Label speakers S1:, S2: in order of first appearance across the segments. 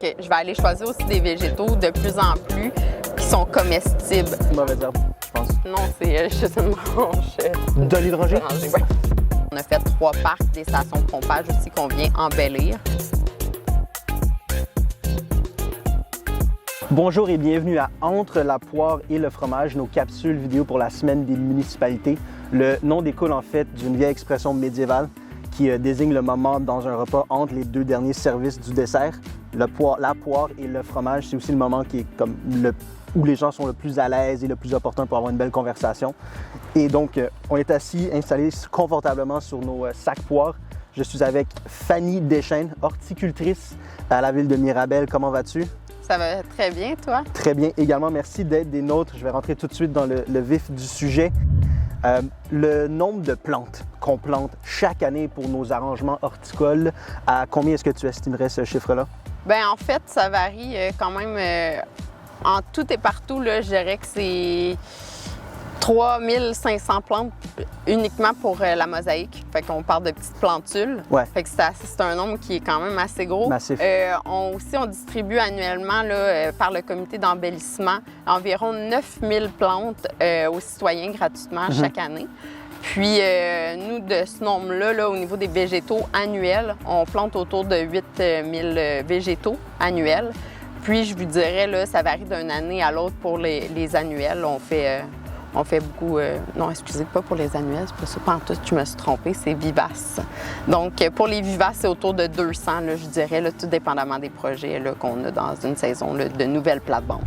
S1: Je vais aller choisir aussi des végétaux de plus en plus qui sont comestibles.
S2: Mauvaise herbe, je pense.
S1: Non, c'est juste une branche.
S2: De l'hydrangée?
S1: Ouais. On a fait 3 parcs, des stations de pompage aussi qu'on vient embellir.
S2: Bonjour et bienvenue à Entre la poire et le fromage, nos capsules vidéo pour la semaine des municipalités. Le nom découle en fait d'une vieille expression médiévale qui désigne le moment dans un repas entre les deux derniers services du dessert. La poire et le fromage, c'est aussi le moment qui est comme où les gens sont le plus à l'aise et le plus opportun pour avoir une belle conversation. Et donc, on est assis, installés confortablement sur nos sacs poires. Je suis avec Fanny Deschênes, horticultrice à la ville de Mirabel. Comment vas-tu?
S1: Ça va très bien, toi?
S2: Très bien également. Merci d'être des nôtres. Je vais rentrer tout de suite dans le vif du sujet. Le nombre de plantes qu'on plante chaque année pour nos arrangements horticoles, à combien est-ce que tu estimerais ce chiffre-là?
S1: Bien, en fait, ça varie quand même en tout et partout. Là, je dirais que c'est 3500 plantes uniquement pour la mosaïque. Fait qu'on parle de petites plantules.
S2: Ouais.
S1: Fait que c'est un nombre qui est quand même assez gros.
S2: Massif.
S1: On distribue annuellement là, par le comité d'embellissement environ 9000 plantes aux citoyens gratuitement chaque année. Puis, nous, de ce nombre-là, là, au niveau des végétaux annuels, on plante autour de 8000 végétaux annuels. Puis, je vous dirais, là, ça varie d'une année à l'autre pour les annuels. On fait beaucoup... non, excusez, pas pour les annuels, c'est pas ça. Pas en tout, je me suis trompée, c'est vivaces. Donc, pour les vivaces, c'est autour de 200, là, je dirais, là, tout dépendamment des projets là, qu'on a dans une saison là, de nouvelles plates-bandes.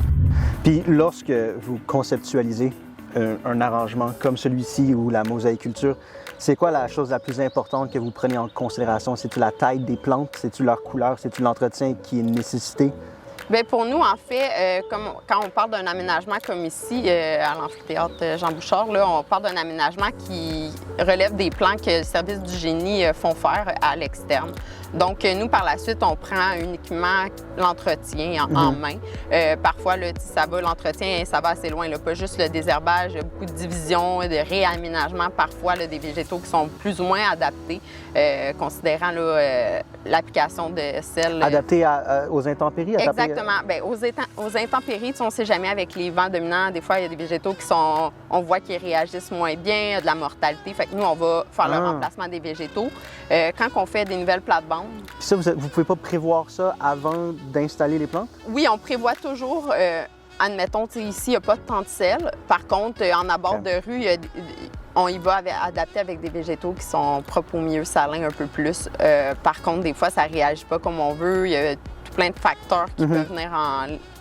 S2: Puis, lorsque vous conceptualisez un arrangement comme celui-ci ou la mosaïculture, c'est quoi la chose la plus importante que vous prenez en considération? C'est-tu la taille des plantes? C'est-tu leur couleur? C'est-tu l'entretien qui est nécessité?
S1: Bien, pour nous, en fait, quand on parle d'un aménagement comme ici, à l'amphithéâtre Jean Bouchard, là, on parle d'un aménagement qui relève des plans que le service du génie font faire à l'externe. Donc, nous, par la suite, on prend uniquement l'entretien en main. Parfois, là, ça va, l'entretien, ça va assez loin, là, pas juste le désherbage, beaucoup de division, de réaménagement, parfois là, des végétaux qui sont plus ou moins adaptés, considérant l'application de sel.
S2: Adaptés aux intempéries?
S1: Exactement. Bien, aux intempéries, on ne sait jamais avec les vents dominants. Des fois, il y a des végétaux on voit qu'ils réagissent moins bien, il y a de la mortalité. Fait que nous, on va faire le remplacement des végétaux. Quand on fait des nouvelles plates-bandes.
S2: Puis ça, vous ne pouvez pas prévoir ça avant d'installer les plantes?
S1: Oui, on prévoit toujours. Admettons, ici, il n'y a pas tant de sel. Par contre, en abord de rue, on y va adapter avec des végétaux qui sont propres au milieu salin un peu plus. Par contre, des fois, ça ne réagit pas comme on veut. Il y a plein de facteurs qui peuvent venir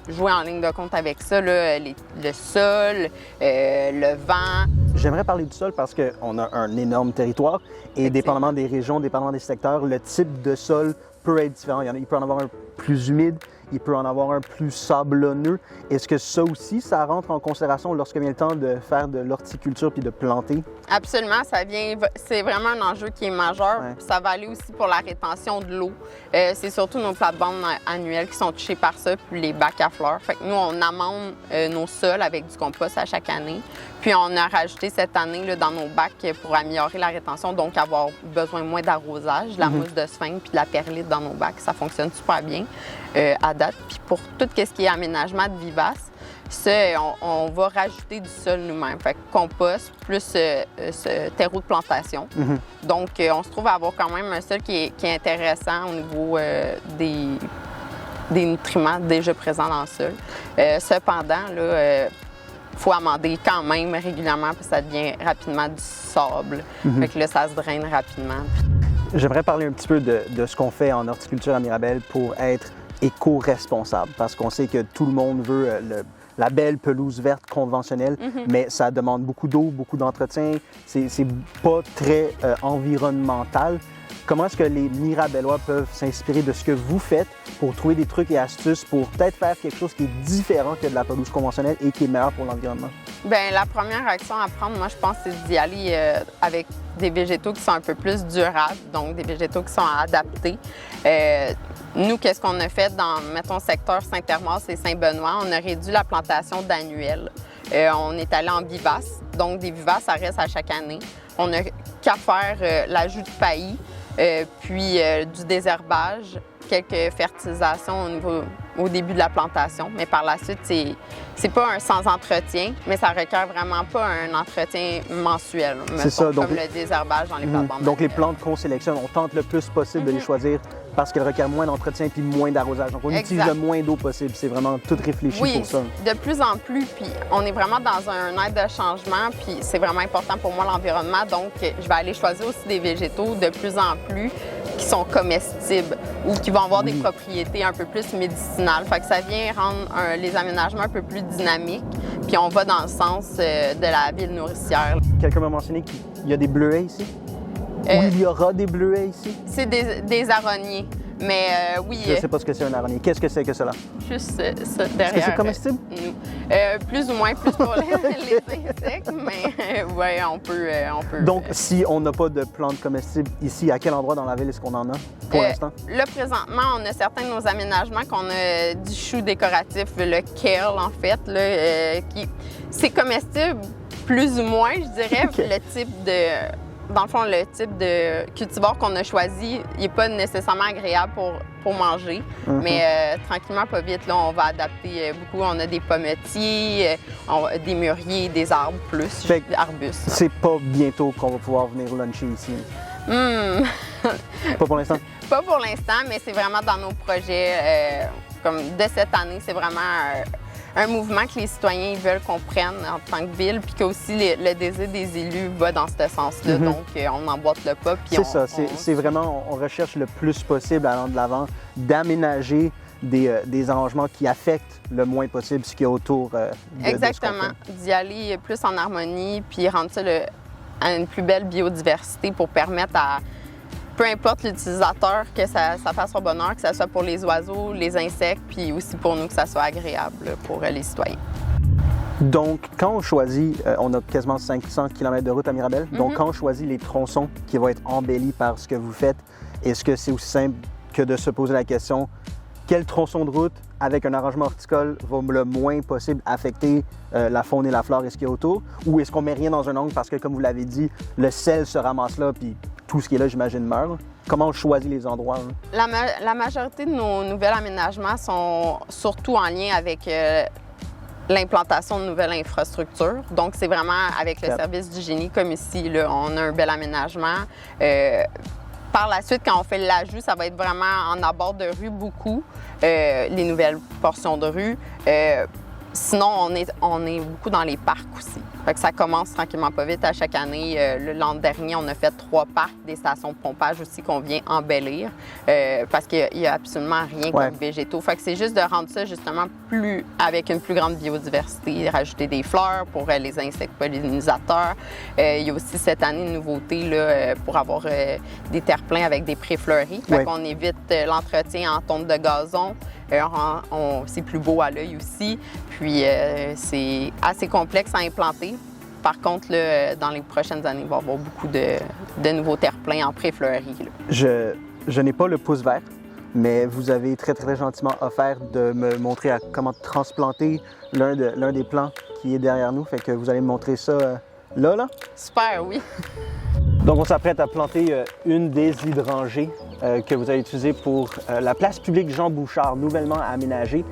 S1: jouer en ligne de compte avec ça, là, le sol, le vent.
S2: J'aimerais parler du sol parce qu'on a un énorme territoire et dépendamment des régions, dépendamment des secteurs, le type de sol peut être différent. Il peut en avoir un plus humide, il peut en avoir un plus sablonneux. Est-ce que ça aussi, ça rentre en considération lorsque vient le temps de faire de l'horticulture puis de planter?
S1: Absolument, c'est vraiment un enjeu qui est majeur.
S2: Ouais.
S1: Ça va aller aussi pour la rétention de l'eau. C'est surtout nos plates-bandes annuelles qui sont touchées par ça, puis les bacs à fleurs. Fait que nous, on amende nos sols avec du compost à chaque année. Puis on a rajouté cette année là, dans nos bacs pour améliorer la rétention, donc avoir besoin moins d'arrosage, de la mousse de sphinx puis de la perlite dans nos bacs. Ça fonctionne super bien à date. Puis pour tout ce qui est aménagement de vivaces, ça, on va rajouter du sol nous-mêmes. Fait que compost plus ce terreau de plantation. Donc, on se trouve à avoir quand même un sol qui est intéressant au niveau des nutriments déjà présents dans le sol. Cependant, là, faut amender quand même régulièrement parce que ça devient rapidement du sable. Fait que là, ça se draine rapidement.
S2: J'aimerais parler un petit peu de ce qu'on fait en horticulture à Mirabel pour être éco-responsable parce qu'on sait que tout le monde veut la belle pelouse verte conventionnelle, mais ça demande beaucoup d'eau, beaucoup d'entretien. C'est pas très environnemental. Comment est-ce que les Mirabellois peuvent s'inspirer de ce que vous faites pour trouver des trucs et astuces pour peut-être faire quelque chose qui est différent que de la pelouse conventionnelle et qui est meilleur pour l'environnement? Bien,
S1: la première action à prendre, moi, je pense, c'est d'y aller avec des végétaux qui sont un peu plus durables, donc des végétaux qui sont adaptés. Nous, qu'est-ce qu'on a fait dans, mettons, secteur Saint-Hermas et Saint-Benoît? On a réduit la plantation d'annuels. On est allé en vivaces, donc des vivaces, ça reste à chaque année. On n'a qu'à faire l'ajout de paillis, puis du désherbage, quelques fertilisations au début de la plantation, mais par la suite, c'est pas un sans entretien, mais ça requiert vraiment pas un entretien mensuel,
S2: C'est ça, donc,
S1: comme le désherbage dans les plates-bandes.
S2: Donc les plantes qu'on sélectionne, on tente le plus possible de les choisir parce qu'elles requièrent moins d'entretien puis moins d'arrosage. Donc on utilise le moins d'eau possible. C'est vraiment tout réfléchi pour ça.
S1: De plus en plus, puis on est vraiment dans un aide de changement, puis c'est vraiment important pour moi l'environnement, donc je vais aller choisir aussi des végétaux de plus en plus qui sont comestibles ou qui vont avoir des propriétés un peu plus médicinales. Fait que ça vient rendre les aménagements un peu plus dynamiques, puis on va dans le sens de la ville nourricière.
S2: Quelqu'un m'a mentionné qu'il y a des bleuets ici? Ou il y aura des bleuets ici?
S1: C'est des aronniers, mais oui.
S2: Je ne sais pas ce que c'est un aronnier. Qu'est-ce que c'est que cela?
S1: Juste ça derrière.
S2: Est-ce que c'est comestible?
S1: Plus ou moins, plus pour les insectes, mais oui, on peut.
S2: Donc, si on n'a pas de plantes comestibles ici, à quel endroit dans la ville est-ce qu'on en a pour l'instant?
S1: Là, présentement, on a certains de nos aménagements qu'on a du chou décoratif, le kale, en fait, là, c'est comestible plus ou moins, je dirais. Dans le fond, le type de cultivar qu'on a choisi, il n'est pas nécessairement agréable pour manger. Mais tranquillement, pas vite, là, on va adapter beaucoup. On a des pommetiers, des mûriers, des arbres plus, des arbustes.
S2: C'est pas bientôt qu'on va pouvoir venir luncher ici? Pas pour l'instant?
S1: Pas pour l'instant, mais c'est vraiment dans nos projets. Comme de cette année, c'est vraiment un mouvement que les citoyens veulent qu'on prenne en tant que ville, puis qu'aussi le désir des élus va dans ce sens-là. Donc, on emboîte le pas.
S2: C'est ça, c'est vraiment, on recherche le plus possible allant de l'avant, d'aménager des arrangements qui affectent le moins possible ce qu'il y a autour
S1: Exactement, d'y aller plus en harmonie, puis rendre ça à une plus belle biodiversité pour permettre à peu importe l'utilisateur, que ça fasse son bonheur, que ce soit pour les oiseaux, les insectes, puis aussi pour nous, que ça soit agréable pour les citoyens.
S2: Donc, quand on choisit, on a quasiment 500 km de route à Mirabel, donc quand on choisit les tronçons qui vont être embellis par ce que vous faites, est-ce que c'est aussi simple que de se poser la question, quel tronçon de route avec un arrangement horticole va le moins possible affecter la faune et la flore et ce qu'il y a autour? Ou est-ce qu'on met rien dans un angle parce que, comme vous l'avez dit, le sel se ramasse là, puis tout ce qui est là, j'imagine, meurt? Comment on choisit les endroits?
S1: La majorité de nos nouveaux aménagements sont surtout en lien avec l'implantation de nouvelles infrastructures. Donc, c'est vraiment avec le service du génie, comme ici, là, on a un bel aménagement. Par la suite, quand on fait l'ajout, ça va être vraiment en abord de rue beaucoup, les nouvelles portions de rue. Sinon, on est beaucoup dans les parcs aussi. Fait que ça commence tranquillement pas vite à chaque année. L'an dernier, on a fait 3 parcs, des stations de pompage aussi qu'on vient embellir parce qu'il n'y a absolument rien comme végétaux. Fait que c'est juste de rendre ça justement avec une plus grande biodiversité, rajouter des fleurs pour les insectes pollinisateurs. Il y a aussi cette année une nouveauté là, pour avoir des terre-pleins avec des prés fleuris. Fait qu'on évite l'entretien en tonte de gazon. C'est plus beau à l'œil aussi. Puis, c'est assez complexe à implanter. Par contre, là, dans les prochaines années, il va y avoir beaucoup de nouveaux terre-pleins en pré-fleuris.
S2: Je n'ai pas le pouce vert, mais vous avez très, très gentiment offert de me montrer comment transplanter l'un des plants qui est derrière nous. Fait que vous allez me montrer ça là.
S1: Super, oui.
S2: Donc, on s'apprête à planter une des hydrangées que vous allez utiliser pour la place publique Jean Bouchard, nouvellement aménagée.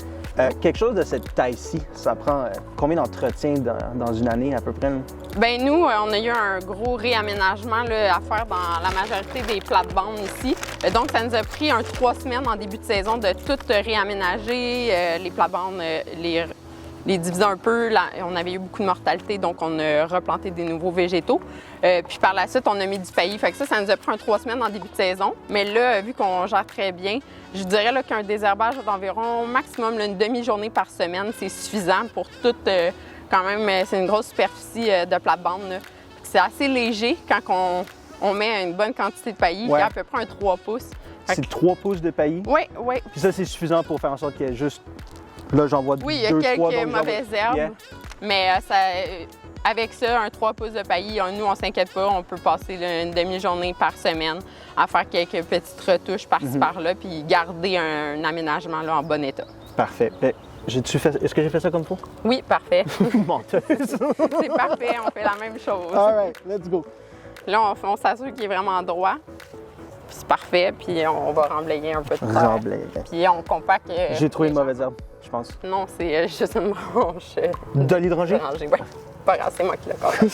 S2: Quelque chose de cette taille-ci, ça prend combien d'entretien dans une année à peu près?
S1: Bien, nous, on a eu un gros réaménagement là, à faire dans la majorité des plates-bandes ici. Donc, ça nous a pris 3 semaines en début de saison de tout réaménager, les plates-bandes, les diviser un peu. On avait eu beaucoup de mortalité, donc on a replanté des nouveaux végétaux. Puis par la suite, on a mis du paillis. Fait que ça nous a pris 3 semaines en début de saison. Mais là, vu qu'on gère très bien, je dirais là, qu'un désherbage d'environ maximum une demi-journée par semaine, c'est suffisant pour tout. Quand même, c'est une grosse superficie de plate-bande. C'est assez léger quand on met une bonne quantité de paillis, à peu près 3 pouces.
S2: C'est 3 pouces de paillis?
S1: Oui.
S2: Puis ça, c'est suffisant pour faire en sorte qu'il y ait juste... Là, j'en vois 2, 3.
S1: Oui, il y a quelques mauvaises herbes, mais avec ça, 3 pouces de paillis, nous, on ne s'inquiète pas, on peut passer une demi-journée par semaine à faire quelques petites retouches par-ci, par-là, puis garder un aménagement là, en bon état. Parfait.
S2: Est-ce que j'ai fait ça comme faut?
S1: Oui, parfait.
S2: Menteuse!
S1: C'est parfait, on fait la même chose.
S2: All right, let's go.
S1: Là, on s'assure qu'il est vraiment droit. c'est parfait. Puis on va remblayer un peu de terre.
S2: Remblayer.
S1: Puis on compacte.
S2: J'ai trouvé une mauvaise herbe, je pense.
S1: Non, c'est juste une branche.
S2: De l'hydranger?
S1: Ouais. Pas grave, c'est moi qui l'ai compacté.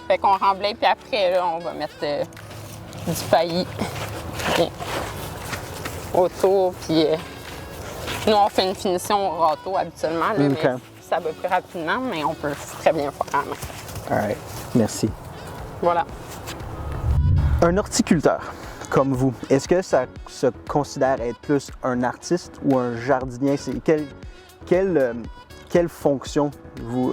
S1: Fait qu'on remblaye, puis après, là, on va mettre du paillis autour. Puis nous, on fait une finition au râteau habituellement, là,
S2: OK.
S1: mais ça va plus rapidement, mais on peut très bien faire à la main.
S2: All right. Merci.
S1: Voilà.
S2: Un horticulteur comme vous, est-ce que ça se considère être plus un artiste ou un jardinier? C'est quelle fonction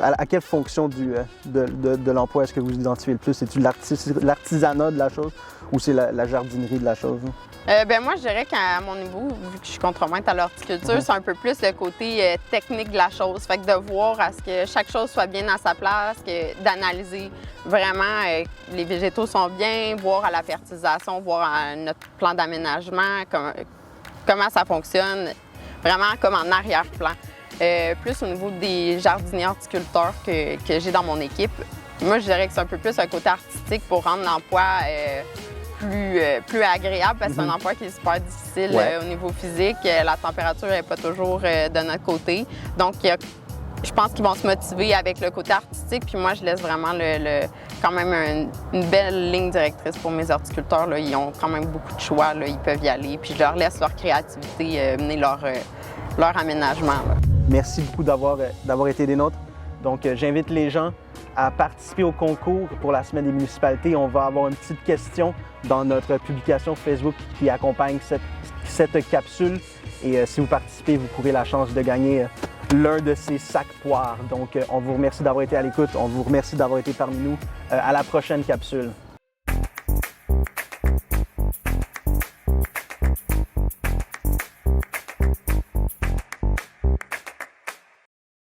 S2: à quelle fonction de l'emploi est-ce que vous identifiez le plus? C'est-tu l'artisanat de la chose ou c'est la jardinerie de la chose?
S1: Moi, je dirais qu'à mon niveau, vu que je suis contremaître à l'horticulture, c'est un peu plus le côté technique de la chose. Fait que de voir à ce que chaque chose soit bien à sa place, d'analyser vraiment les végétaux sont bien, voir à la fertilisation, voir à notre plan d'aménagement, comment ça fonctionne, vraiment comme en arrière-plan. Plus au niveau des jardiniers horticulteurs que j'ai dans mon équipe, moi, je dirais que c'est un peu plus un côté artistique pour rendre l'emploi plus agréable parce que c'est un emploi qui est super difficile au niveau physique. La température n'est pas toujours de notre côté. Donc, je pense qu'ils vont se motiver avec le côté artistique. Puis moi, je laisse vraiment quand même une belle ligne directrice pour mes horticulteurs. Là. Ils ont quand même beaucoup de choix. Là. Ils peuvent y aller. Puis je leur laisse leur créativité mener leur aménagement. Là.
S2: Merci beaucoup d'avoir été des nôtres. Donc, j'invite les gens à participer au concours pour la Semaine des municipalités. On va avoir une petite question dans notre publication Facebook qui accompagne cette capsule. Et si vous participez, vous courez la chance de gagner l'un de ces sacs poires. Donc, on vous remercie d'avoir été à l'écoute. On vous remercie d'avoir été parmi nous. À la prochaine capsule.